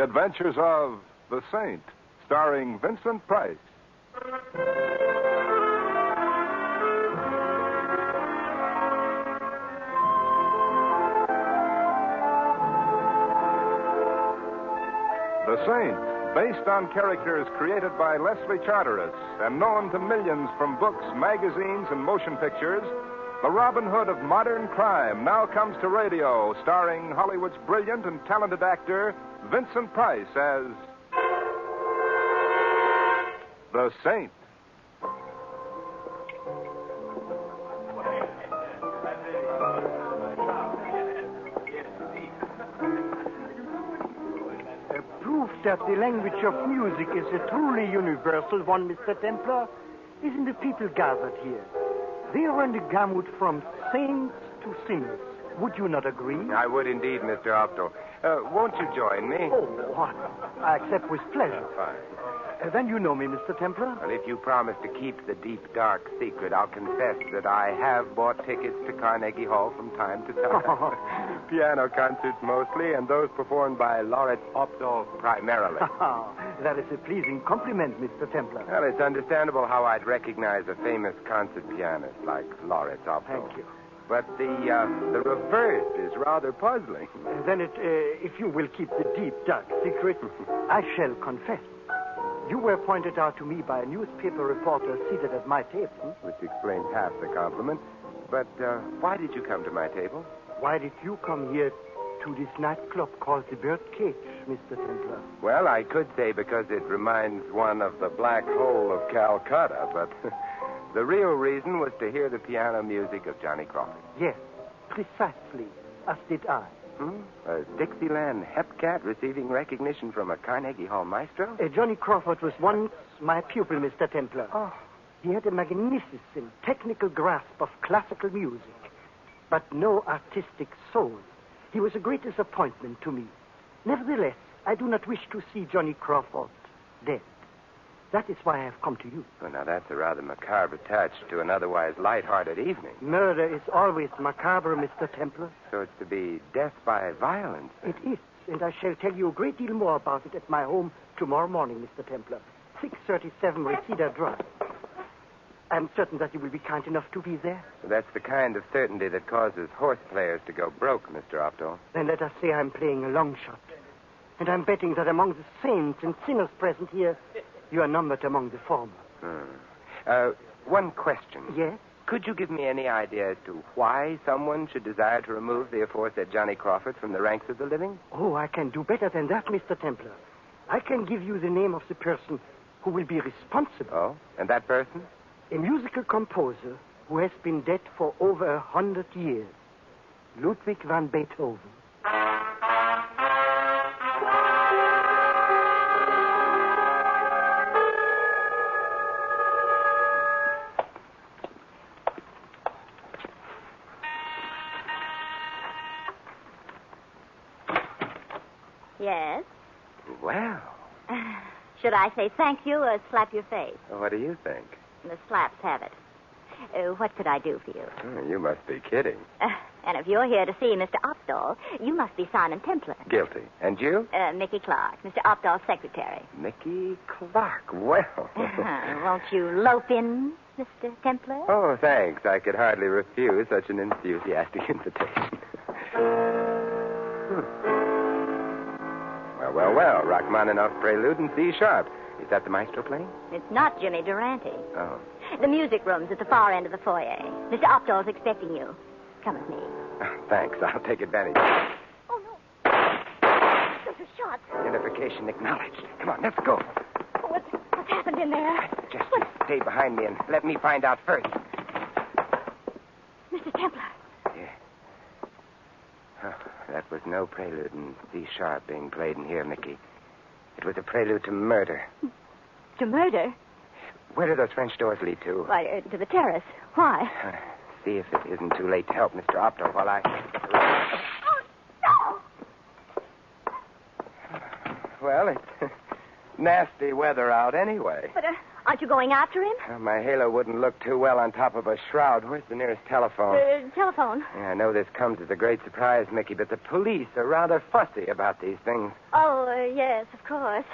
The Adventures of the Saint, starring Vincent Price. The Saint, based on characters created by Leslie Charteris and known to millions from books, magazines, and motion pictures, the Robin Hood of modern crime now comes to radio, starring Hollywood's brilliant and talented actor, Vincent Price, as the Saint. Proof that the language of music is a truly universal one, Mr. Templar, isn't the people gathered here. They run the gamut from saints to sinners. Would you not agree? I would indeed, Mr. Opto. Won't you join me? Oh, I accept with pleasure. Fine. Then you know me, Mr. Templar. Well, if you promise to keep the deep, dark secret, I'll confess that I have bought tickets to Carnegie Hall from time to time. Piano concerts mostly, and those performed by Laureate Opto primarily. That is a pleasing compliment, Mr. Templar. Well, it's understandable how I'd recognize a famous concert pianist like Laureate Opto. Thank you. But the reverse is rather puzzling. Then if you will keep the deep, dark secret, I shall confess. You were pointed out to me by a newspaper reporter seated at my table. Which explains half the compliment. But why did you come to my table? Why did you come here to this nightclub called the Birdcage, Mr. Templar? Well, I could say because it reminds one of the Black Hole of Calcutta, but the real reason was to hear the piano music of Johnny Crawford. Yes, precisely, as did I. A Dixieland hepcat receiving recognition from a Carnegie Hall maestro? Johnny Crawford was once my pupil, Mr. Templar. Oh. He had a magnificent technical grasp of classical music, but no artistic soul. He was a great disappointment to me. Nevertheless, I do not wish to see Johnny Crawford dead. That is why I have come to you. Well, now, that's a rather macabre touch to an otherwise light-hearted evening. Murder is always macabre, Mr. Templar. So it's to be death by violence. It is, and I shall tell you a great deal more about it at my home tomorrow morning, Mr. Templar. 637 Reseda Drive. I'm certain that you will be kind enough to be there. That's the kind of certainty that causes horse players to go broke, Mr. Opto. Then let us say I'm playing a long shot. And I'm betting that among the saints and sinners present here, you are numbered among the former. One question. Yes? Could you give me any idea as to why someone should desire to remove the aforesaid Johnny Crawford from the ranks of the living? Oh, I can do better than that, Mr. Templar. I can give you the name of the person who will be responsible. Oh? And that person? A musical composer who has been dead for over 100 years. Ludwig van Beethoven. Yes? Well. Should I say thank you or slap your face? What do you think? The slaps have it. What could I do for you? You must be kidding. And if you're here to see Mr. Opdahl, you must be Simon Templar. Guilty. And you? Mickey Clark, Mr. Opdahl's secretary. Mickey Clark. Well. Won't you lope in, Mr. Templar? Oh, thanks. I could hardly refuse such an enthusiastic invitation. Well. Rachmaninoff prelude in C sharp. Is that the maestro playing? It's not Jimmy Durante. Oh. The music room's at the far end of the foyer. Mr. Opdahl's expecting you. Come with me. Oh, thanks. I'll take advantage. Oh, no. There's a shot. Identification acknowledged. Come on, let's go. What's happened in there? Just stay behind me and let me find out first. Mr. Templar. Yeah. Oh, that was no prelude in C sharp being played in here, Mickey. It was a prelude to murder. To murder? Where do those French doors lead to? Why, to the terrace. Why? See if it isn't too late to help Mr. Opto while I... Oh, no! Well, it's nasty weather out anyway. But Aren't you going after him? My halo wouldn't look too well on top of a shroud. Where's the nearest telephone? Telephone. Yeah, I know this comes as a great surprise, Mickey, but the police are rather fussy about these things. Oh, yes, of course.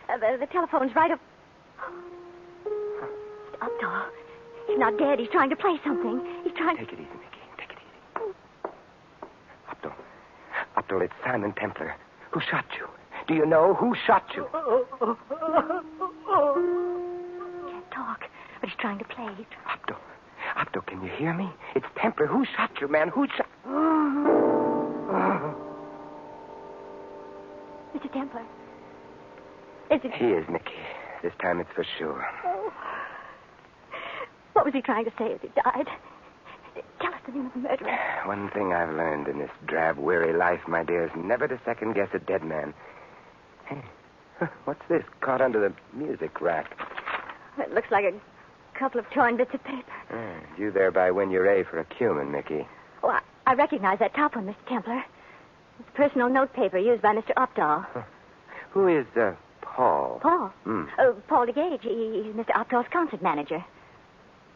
The telephone's right up... Mr. Updahl. He's not dead. He's trying to play something. He's trying... Take it easy, Mickey. Take it easy. Updahl, it's Simon Templar. Who shot you? Do you know who shot you? Can't talk, but he's trying to play. Updahl, can you hear me? It's Templar. Who shot you, man? Who shot... Mr. Templar. Is it... He is, Mickey. This time it's for sure. Oh. What was he trying to say as he died? Tell us the name of the murderer. One thing I've learned in this drab, weary life, my dear, is never to second-guess a dead man. Hey, what's this caught under the music rack? It looks like a couple of torn bits of paper. You thereby win your A for a cumin, Mickey. Oh, I recognize that top one, Mr. Templar. It's personal note paper used by Mr. Updahl. Who is, Paul? Paul? Paul DeGage. He's Mr. Updahl's concert manager.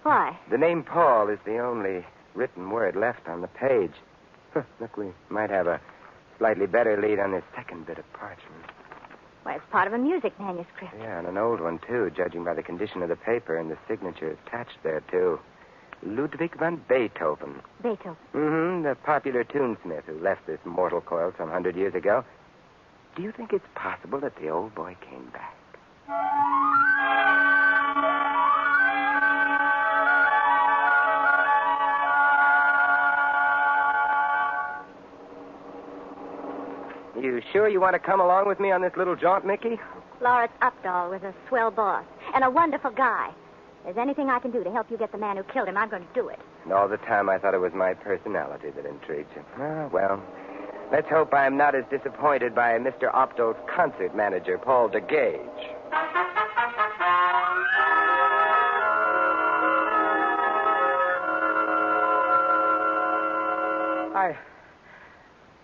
Why? The name Paul is the only written word left on the page. Look, we might have a slightly better lead on this second bit of parchment. Why, it's part of a music manuscript. Yeah, and an old one, too, judging by the condition of the paper and the signature attached thereto. Ludwig van Beethoven. Beethoven? Mm-hmm, the popular tunesmith who left this mortal coil some 100 years ago. Do you think it's possible that the old boy came back? You sure you want to come along with me on this little jaunt, Mickey? Lawrence Updahl was a swell boss and a wonderful guy. If there's anything I can do to help you get the man who killed him, I'm going to do it. And all the time I thought it was my personality that intrigued you. Ah, well, let's hope I'm not as disappointed by Mr. Updahl's concert manager, Paul DeGage.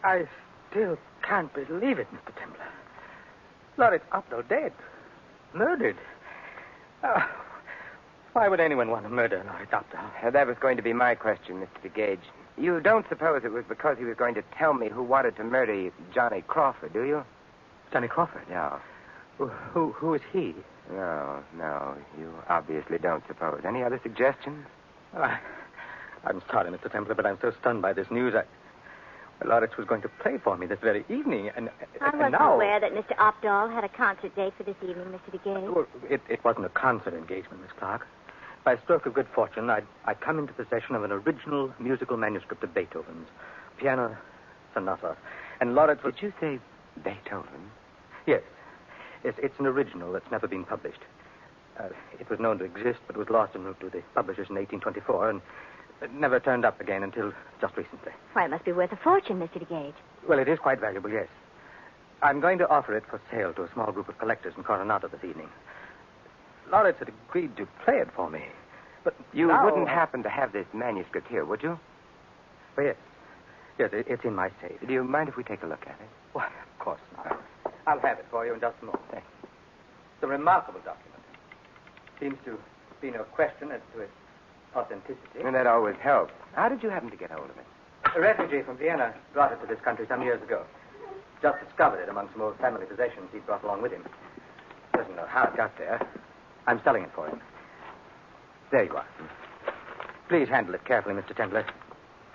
I still can't believe it, Mr. Templar. Lawrence Updahl dead. Murdered. Why would anyone want to murder Lawrence Updahl? That was going to be my question, Mr. DeGage. You don't suppose it was because he was going to tell me who wanted to murder Johnny Crawford, do you? Johnny Crawford? No. Who is he? No, you obviously don't suppose. Any other suggestions? I'm sorry, Mr. Templar, but I'm so stunned by this news. Lawrence was going to play for me this very evening, and I wasn't now... aware that Mr. Updahl had a concert date for this evening, Mr. DeGage. Well, it wasn't a concert engagement, Miss Clark. By a stroke of good fortune, I'd come into possession of an original musical manuscript of Beethoven's, piano sonata, and Lawrence was... Did you say Beethoven? Yes. It's an original that's never been published. It was known to exist, but was lost en route to the publishers in 1824, and it never turned up again until just recently. Why, it must be worth a fortune, Mr. DeGage. Well, it is quite valuable, yes. I'm going to offer it for sale to a small group of collectors in Coronado this evening. Lawrence had agreed to play it for me, but you now... wouldn't happen to have this manuscript here, would you? Well, yes. Yes, it's in my safe. Do you mind if we take a look at it? Why, of course not. I'll have it for you in just a moment. Thanks. It's a remarkable document. Seems to be no question as to its authenticity. And that always helps. How did you happen to get hold of it? A refugee from Vienna brought it to this country some years ago. Just discovered it among some old family possessions he'd brought along with him. Doesn't know how it got there. I'm selling it for him. There you are. Please handle it carefully, Mr. Templar.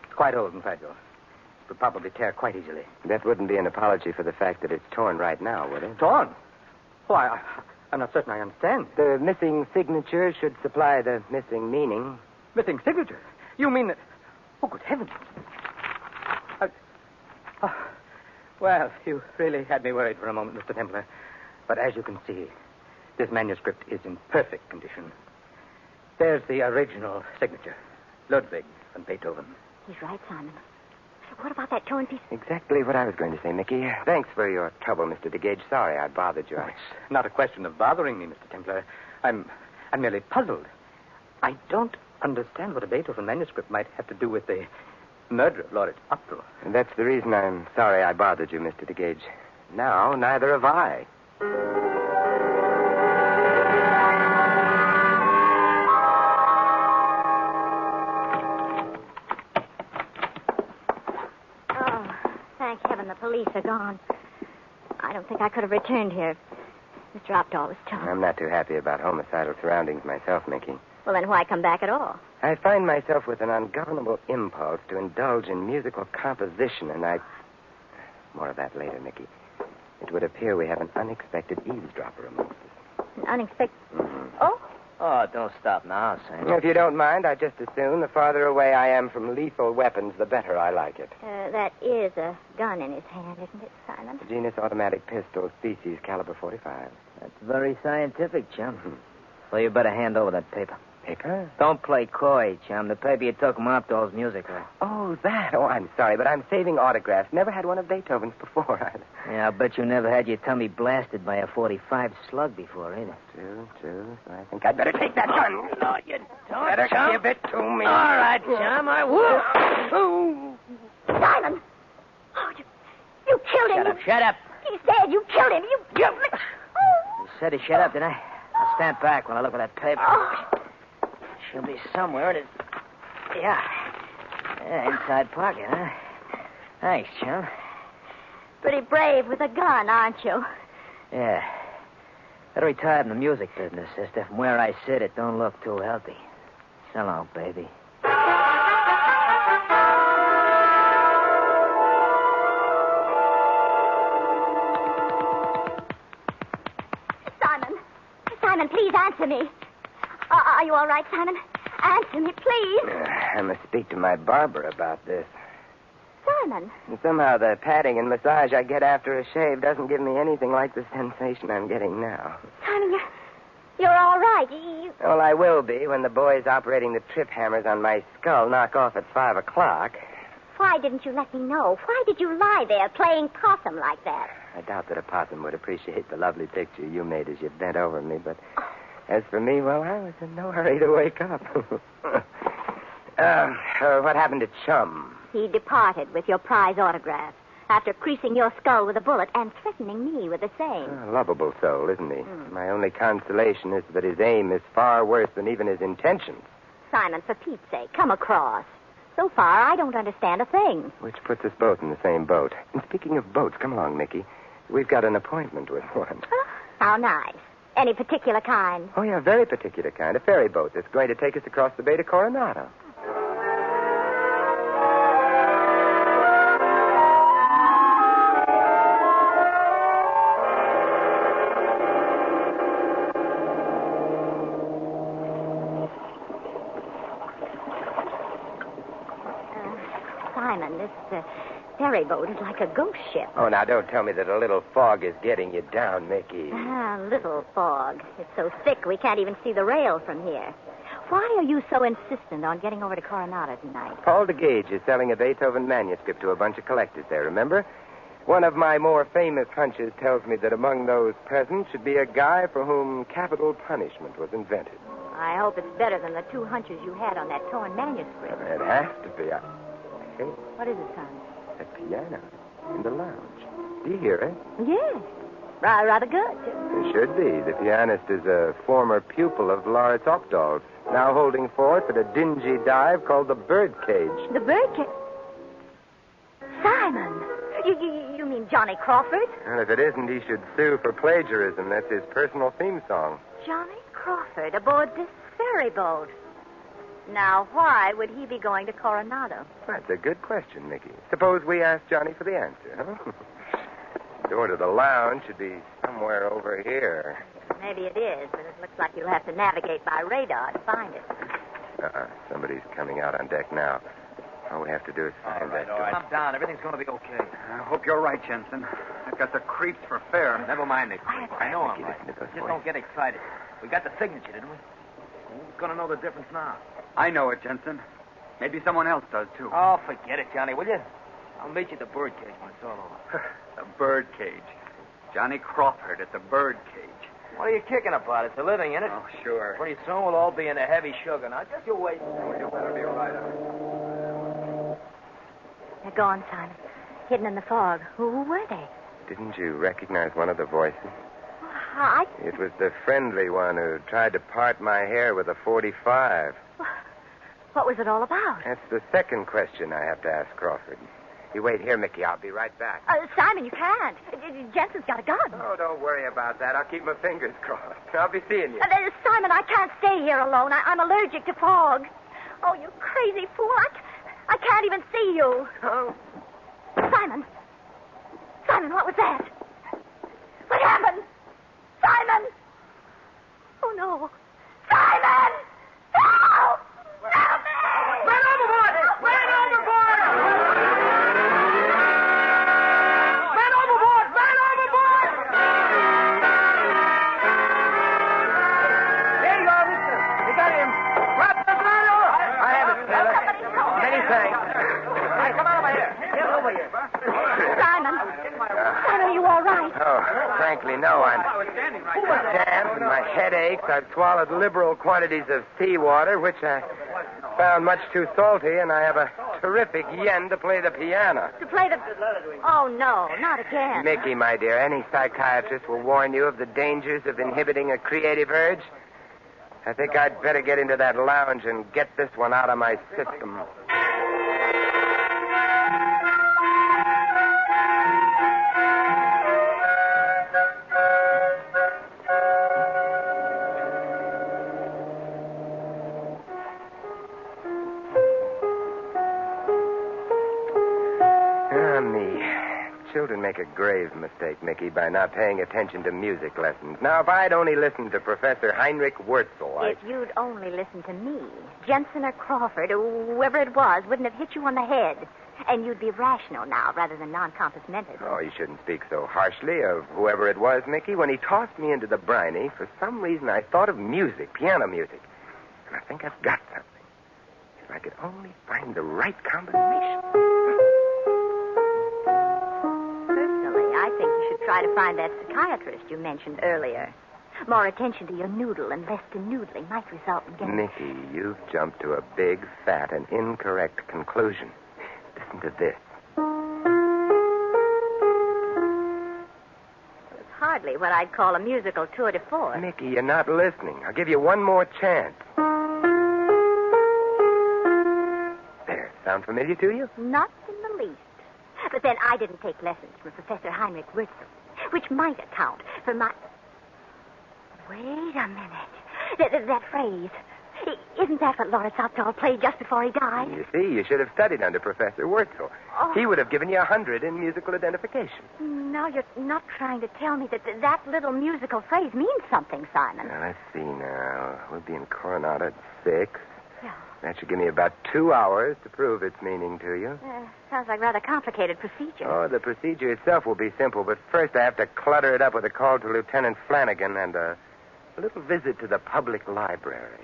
It's quite old and fragile. It would probably tear quite easily. That wouldn't be an apology for the fact that it's torn right now, would it? Torn? Why, I'm not certain I understand. The missing signature should supply the missing meaning. Missing signature? You mean that... Oh, good heavens. Well, you really had me worried for a moment, Mr. Templar. But as you can see, this manuscript is in perfect condition. There's the original signature. Ludwig van Beethoven. He's right, Simon. What about that torn piece? Exactly what I was going to say, Mickey. Thanks for your trouble, Mr. DeGage. Sorry I bothered you. Oh, it's not a question of bothering me, Mr. Templar. I'm merely puzzled. I don't understand what a Beethoven manuscript might have to do with the murder of Lawrence Updahl. And that's the reason I'm sorry I bothered you, Mr. DeGage. Now, neither have I. Thank heaven the police are gone. I don't think I could have returned here. Mr. Opdahl was told. I'm not too happy about homicidal surroundings myself, Mickey. Well, then why come back at all? I find myself with an ungovernable impulse to indulge in musical composition, and I... More of that later, Mickey. It would appear we have an unexpected eavesdropper amongst us. An unexpected... Mm-hmm. Oh? Oh, don't stop now, Sam. If you don't mind, I just assume the farther away I am from lethal weapons, the better I like it. That is a gun in his hand, isn't it, Simon? Genus automatic pistol, species caliber 45. That's very scientific, chum. So you better hand over that paper. Paper? Don't play coy, chum. The paper you took from Opdahl's music hall. Oh, that. Oh, I'm sorry, but I'm saving autographs. Never had one of Beethoven's before. Yeah, I'll bet you never had your tummy blasted by a 45 slug before, either. True. So I think I'd better take that gun. No, you don't, Better chum. give it to me. All right, chum, I will. Simon! Oh, you killed him. Shut up. He's dead. You killed him. You killed him. Oh. You said to shut up, didn't I? I'll stand back while I look at that paper. Oh. Should be somewhere in it. Yeah, inside pocket, huh? Thanks, chum. Pretty brave with a gun, aren't you? Yeah. Better retire from the music business, sister. From where I sit, it don't look too healthy. So long, baby. Simon, please answer me. Are you all right, Simon? Answer me, please. I must speak to my barber about this. Simon. And somehow the patting and massage I get after a shave doesn't give me anything like the sensation I'm getting now. Simon, you're all right. Well, I will be when the boys operating the trip hammers on my skull knock off at 5 o'clock. Why didn't you let me know? Why did you lie there playing possum like that? I doubt that a possum would appreciate the lovely picture you made as you bent over me, but as for me, well, I was in no hurry to wake up. What happened to Chum? He departed with your prize autograph after creasing your skull with a bullet and threatening me with the same. A lovable soul, isn't he? My only consolation is that his aim is far worse than even his intentions. Simon, for Pete's sake, come across. So far, I don't understand a thing. Which puts us both in the same boat. And speaking of boats, come along, Mickey. We've got an appointment with one. How nice. Any particular kind? Oh, yeah, very particular kind. A ferry boat that's going to take us across the bay to Coronado. Simon, this ferry boat is like a ghost ship. Oh, now don't tell me that a little fog is getting you down, Mickey. Little fog. It's so thick we can't even see the rail from here. Why are you so insistent on getting over to Coronado tonight? Paul de Gage is selling a Beethoven manuscript to a bunch of collectors there, remember? One of my more famous hunches tells me that among those present should be a guy for whom capital punishment was invented. I hope it's better than the two hunches you had on that torn manuscript. It has to be. Hey, What is it, son? a piano in the lounge. Do you hear it? Yes. Rather good. It should be. The pianist is a former pupil of Lawrence Opdahl's, now holding forth at a dingy dive called the Birdcage. The birdcage. Simon, you mean Johnny Crawford? And if it isn't, he should sue for plagiarism. That's his personal theme song. Johnny Crawford aboard this ferry boat. Now, why would he be going to Coronado? That's a good question, Mickey. Suppose we ask Johnny for the answer, huh? The door to the lounge should be somewhere over here. Maybe it is, but it looks like you'll have to navigate by radar to find it. Somebody's coming out on deck now. All we have to do is find that door. Calm down. Everything's going to be okay. I hope you're right, Jensen. I've got the creeps for fair. Never mind, Nick. I know I'm right. Listen to those Just don't get excited. We got the signature, didn't we? Who's going to know the difference now? I know it, Jensen. Maybe someone else does, too. Oh, forget it, Johnny, will you? I'll meet you at the Birdcage when it's all over. The Birdcage. Johnny Crawford at the Birdcage. What are you kicking about? It's a living, isn't it? Oh, sure. Pretty soon we'll all be in a heavy sugar. Now, just you wait. You better be right They're gone, Simon. Hidden in the fog. Who were they? Didn't you recognize one of the voices? I... It was the friendly one who tried to part my hair with a 45. What was it all about? That's the second question I have to ask Crawford. You wait here, Mickey. I'll be right back. Simon, you can't. Jensen's got a gun. Oh, don't worry about that. I'll keep my fingers crossed. I'll be seeing you. Simon, I can't stay here alone. I'm allergic to fog. Oh, you crazy fool. I can't even see you. Oh. Simon, what was that? What happened? Simon! Oh, no. Simon! Help! Help me! Man overboard! Man overboard! Man overboard! Man overboard! There you go, mister. You got him. Grab the ladder! I have it, Taylor. Many thanks. Hey, come on over here. Get over here. Simon, are you all right? Oh, frankly, no. I'm damp and my head aches. I've swallowed liberal quantities of seawater, which I found much too salty, and I have a terrific yen to play the piano. To play the... Oh, no, not again. Mickey, my dear, any psychiatrist will warn you of the dangers of inhibiting a creative urge. I think I'd better get into that lounge and get this one out of my system. Children make a grave mistake, Mickey, by not paying attention to music lessons. Now, if I'd only listened to Professor Heinrich Wurzel, If you'd only listened to me, Jensen or Crawford or whoever it was wouldn't have hit you on the head. And you'd be rational now rather than non-compass mentis. Oh, you shouldn't speak so harshly of whoever it was, Mickey. When he tossed me into the briny, for some reason I thought of music, piano music. And I think I've got something. If I could only find the right combination. I think you should try to find that psychiatrist you mentioned earlier. More attention to your noodle and less to noodling might result in getting... Mickey, you've jumped to a big, fat, and incorrect conclusion. Listen to this. It's hardly what I'd call a musical tour de force. Mickey, you're not listening. I'll give you one more chance. There, sound familiar to you? Not in the least. But then I didn't take lessons from Professor Heinrich Wurzel, which might account for my... Wait a minute. That phrase. Isn't that what Lawrence Opdahl played just before he died? You see, you should have studied under Professor Wurzel. Oh. He would have given you 100 in musical identification. No, you're not trying to tell me that little musical phrase means something, Simon. Now, let's see now. We'll be in Coronado at 6. Yeah. That should give me about 2 hours to prove its meaning to you. Sounds like rather complicated procedure. Oh, the procedure itself will be simple, but first I have to clutter it up with a call to Lieutenant Flanagan and a little visit to the public library.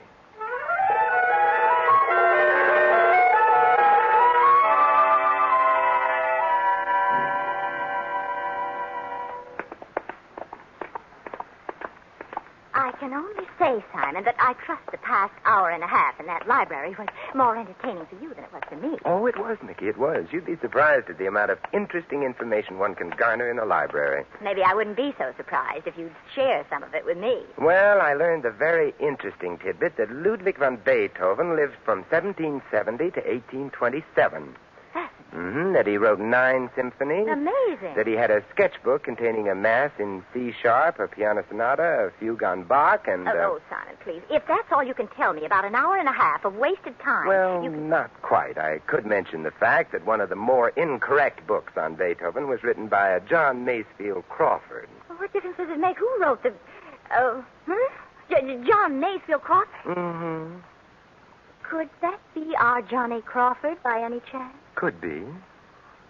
I can only say, Simon, that I trust the past hour and a half in that library was more entertaining for you than it was for me. Oh, it was, Mickey, it was. You'd be surprised at the amount of interesting information one can garner in a library. Maybe I wouldn't be so surprised if you'd share some of it with me. Well, I learned the very interesting tidbit that Ludwig van Beethoven lived from 1770 to 1827. That he wrote 9 symphonies. Amazing. That he had a sketchbook containing a mass in C sharp, a piano sonata, a fugue on Bach, and... Oh, Simon, please. If that's all you can tell me about an hour and a half of wasted time... Well, not quite. I could mention the fact that one of the more incorrect books on Beethoven was written by a John Masefield Crawford. Well, what difference does it make who wrote the... John Masefield Crawford? Mm-hmm. Could that be our Johnny Crawford by any chance? Could be.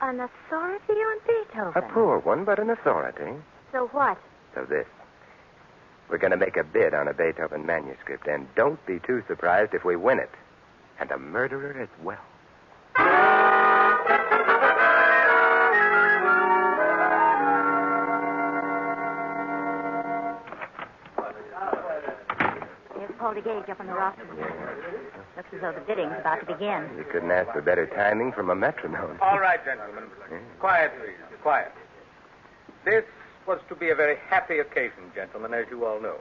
An authority on Beethoven? A poor one, but an authority. So what? So this. We're going to make a bid on a Beethoven manuscript, and don't be too surprised if we win it. And a murderer as well. There's Paul DeGage up on the roster. Looks as though the bidding's about to begin. You couldn't ask for better timing from a metronome. All right, gentlemen. Quiet, please. Quiet. This was to be a very happy occasion, gentlemen, as you all know.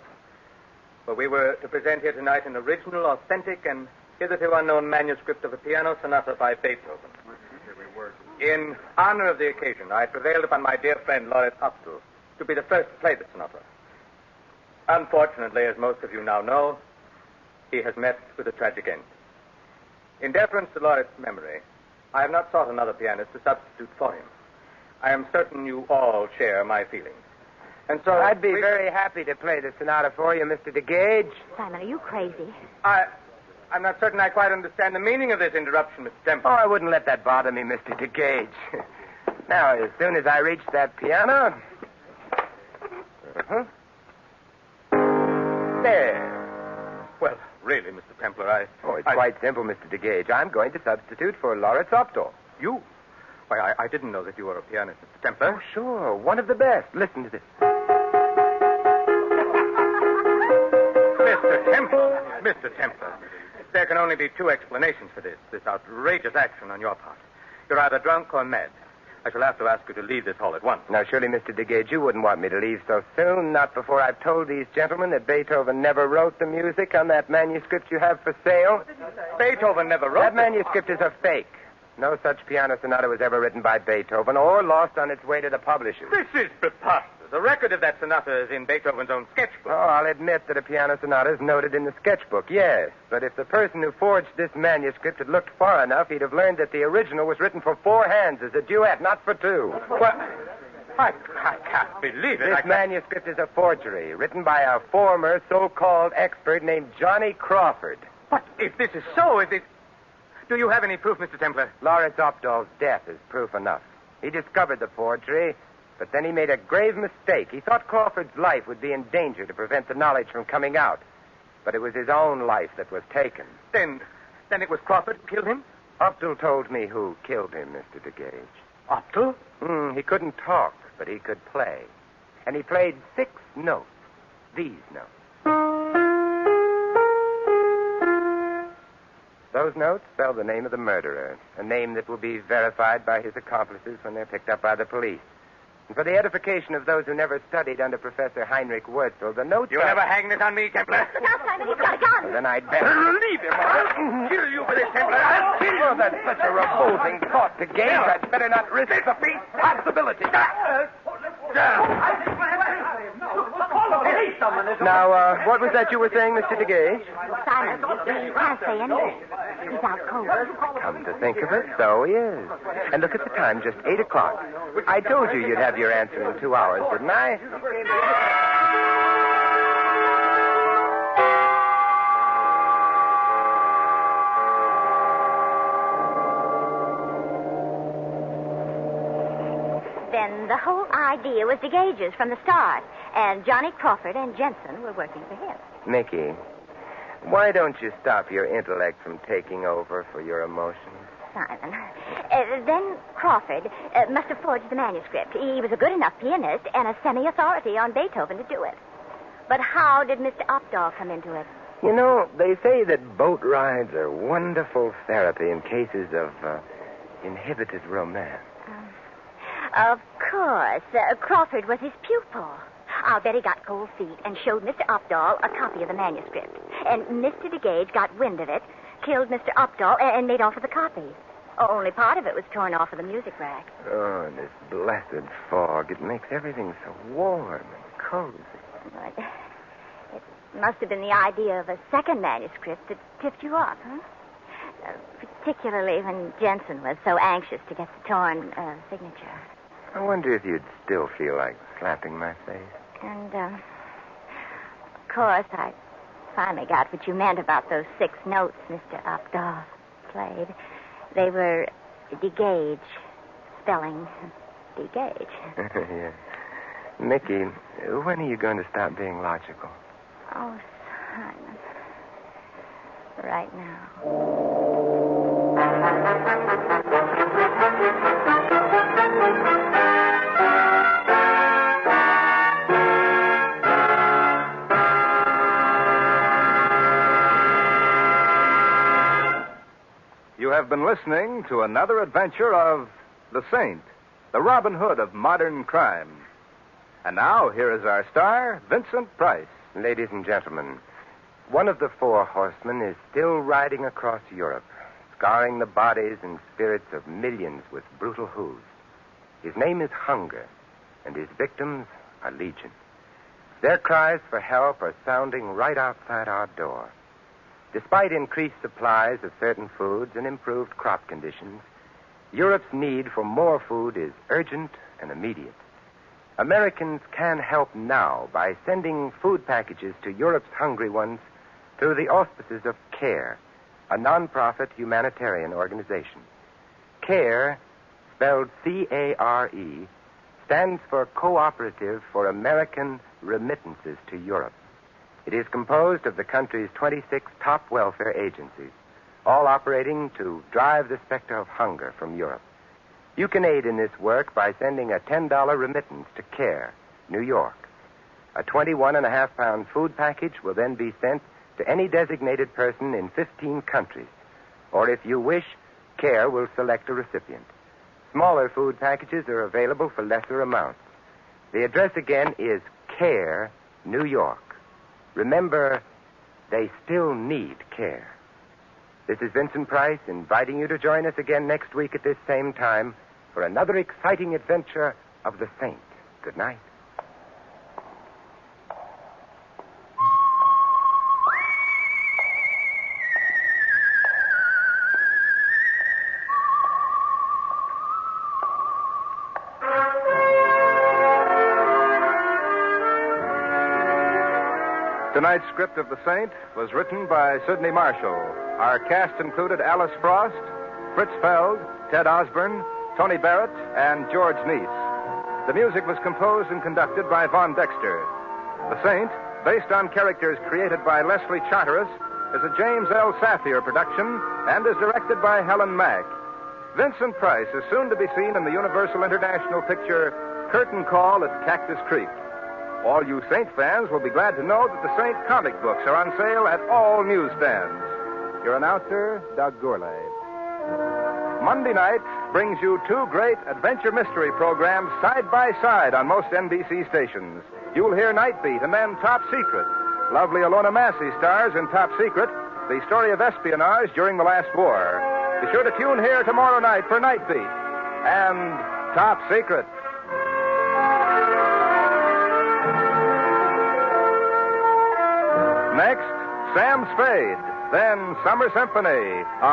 For we were to present here tonight an original, authentic, and hitherto unknown manuscript of a piano sonata by Beethoven. In honor of the occasion, I prevailed upon my dear friend, Laureate Courtauld, to be the first to play the sonata. Unfortunately, as most of you now know, he has met with a tragic end. In deference to Laureate's memory, I have not sought another pianist to substitute for him. I am certain you all share my feelings. And so... I'd be very happy to play the sonata for you, Mr. DeGage. Simon, are you crazy? I'm not certain I quite understand the meaning of this interruption, Mr. Temple. Oh, I wouldn't let that bother me, Mr. DeGage. Now, as soon as I reach that piano... There. Well, really, Mr. Templar, it's quite simple, Mr. DeGage. I'm going to substitute for Laureate Courtauld. You? Why, I didn't know that you were a pianist, Mr. Templar. Oh, sure. One of the best. Listen to this. Mr. Templar, there can only be two explanations for this outrageous action on your part. You're either drunk or mad. I shall have to ask you to leave this hall at once. Now, surely, Mr. DeGage, you wouldn't want me to leave so soon, not before I've told these gentlemen that Beethoven never wrote the music on that manuscript you have for sale. Beethoven never wrote that manuscript is a fake. No such piano sonata was ever written by Beethoven or lost on its way to the publishers. This is preposterous. The record of that sonata is in Beethoven's own sketchbook. Oh, I'll admit that a piano sonata is noted in the sketchbook, yes. But if the person who forged this manuscript had looked far enough, he'd have learned that the original was written for 4 hands as a duet, not for 2. Well, I can't believe it. This manuscript is a forgery, written by a former so-called expert named Johnny Crawford. But if this is so, do you have any proof, Mr. Templar? Laureate Courtauld's death is proof enough. He discovered the forgery, but then he made a grave mistake. He thought Crawford's life would be in danger to prevent the knowledge from coming out. But it was his own life that was taken. Then it was Crawford who killed him? Courtauld told me who killed him, Mr. DeGage. Courtauld? He couldn't talk, but he could play. And he played 6 notes. These notes. Those notes spell the name of the murderer, a name that will be verified by his accomplices when they're picked up by the police. And for the edification of those who never studied under Professor Heinrich Wurzel, the notes... You'll never hang this on me, Templar. Now, Simon, he's got a gun. Well, then I'd better... Leave him, I'll kill you for this, Templar. I'll kill you. Oh, that's such a revolting thought, DeGage. I'd better not risk the possibility. Now, what was that you were saying, Mr. DeGage? Simon, he can't say anything. He's out cold. Come to think of it, so he is. And look at the time, just 8 o'clock. I told you you'd have your answer in 2 hours, didn't I? Then the whole idea was DeGage's from the start, and Johnny Crawford and Jensen were working for him. Mickey, why don't you stop your intellect from taking over for your emotions? Simon. Then Crawford must have forged the manuscript. He was a good enough pianist and a semi-authority on Beethoven to do it. But how did Mr. Courtauld come into it? You know, they say that boat rides are wonderful therapy in cases of inhibited romance. Of course. Crawford was his pupil. I'll bet he got cold feet and showed Mr. Courtauld a copy of the manuscript. And Mr. DeGage got wind of it, killed Mr. Courtauld, and made off with the copy. Only part of it was torn off of the music rack. Oh, this blessed fog. It makes everything so warm and cozy. But it must have been the idea of a second manuscript that tipped you off, huh? Particularly when Jensen was so anxious to get the torn signature. I wonder if you'd still feel like slapping my face. And, of course, I finally got what you meant about those 6 notes Mr. Courtauld played. They were DeGage, spelling DeGage. Yeah. Mickey, when are you going to stop being logical? Oh, Simon. Right now. You have been listening to another adventure of the Saint, the Robin Hood of modern crime. And now, here is our star, Vincent Price. Ladies and gentlemen, one of the 4 horsemen is still riding across Europe. It's scarring the bodies and spirits of millions with brutal hooves. His name is Hunger, and his victims are legion. Their cries for help are sounding right outside our door. Despite increased supplies of certain foods and improved crop conditions, Europe's need for more food is urgent and immediate. Americans can help now by sending food packages to Europe's hungry ones through the auspices of CARE, a non-profit humanitarian organization. CARE, spelled C-A-R-E, stands for Cooperative for American Remittances to Europe. It is composed of the country's 26 top welfare agencies, all operating to drive the specter of hunger from Europe. You can aid in this work by sending a $10 remittance to CARE, New York. A 21.5-pound food package will then be sent to any designated person in 15 countries. Or if you wish, CARE will select a recipient. Smaller food packages are available for lesser amounts. The address again is CARE, New York. Remember, they still need care. This is Vincent Price inviting you to join us again next week at this same time for another exciting adventure of the Saint. Good night. Tonight's script of The Saint was written by Sidney Marshall. Our cast included Alice Frost, Fritz Feld, Ted Osborne, Tony Barrett, and George Neese. The music was composed and conducted by Von Dexter. The Saint, based on characters created by Leslie Charteris, is a James L. Safier production and is directed by Helen Mack. Vincent Price is soon to be seen in the Universal International picture Curtain Call at Cactus Creek. All you Saint fans will be glad to know that the Saint comic books are on sale at all newsstands. Your announcer, Doug Gourlay. Monday night brings you two great adventure mystery programs side by side on most NBC stations. You'll hear Night Beat and then Top Secret. Lovely Alona Massey stars in Top Secret, the story of espionage during the last war. Be sure to tune here tomorrow night for Night Beat and Top Secret. Next, Sam Spade, then Summer Symphony on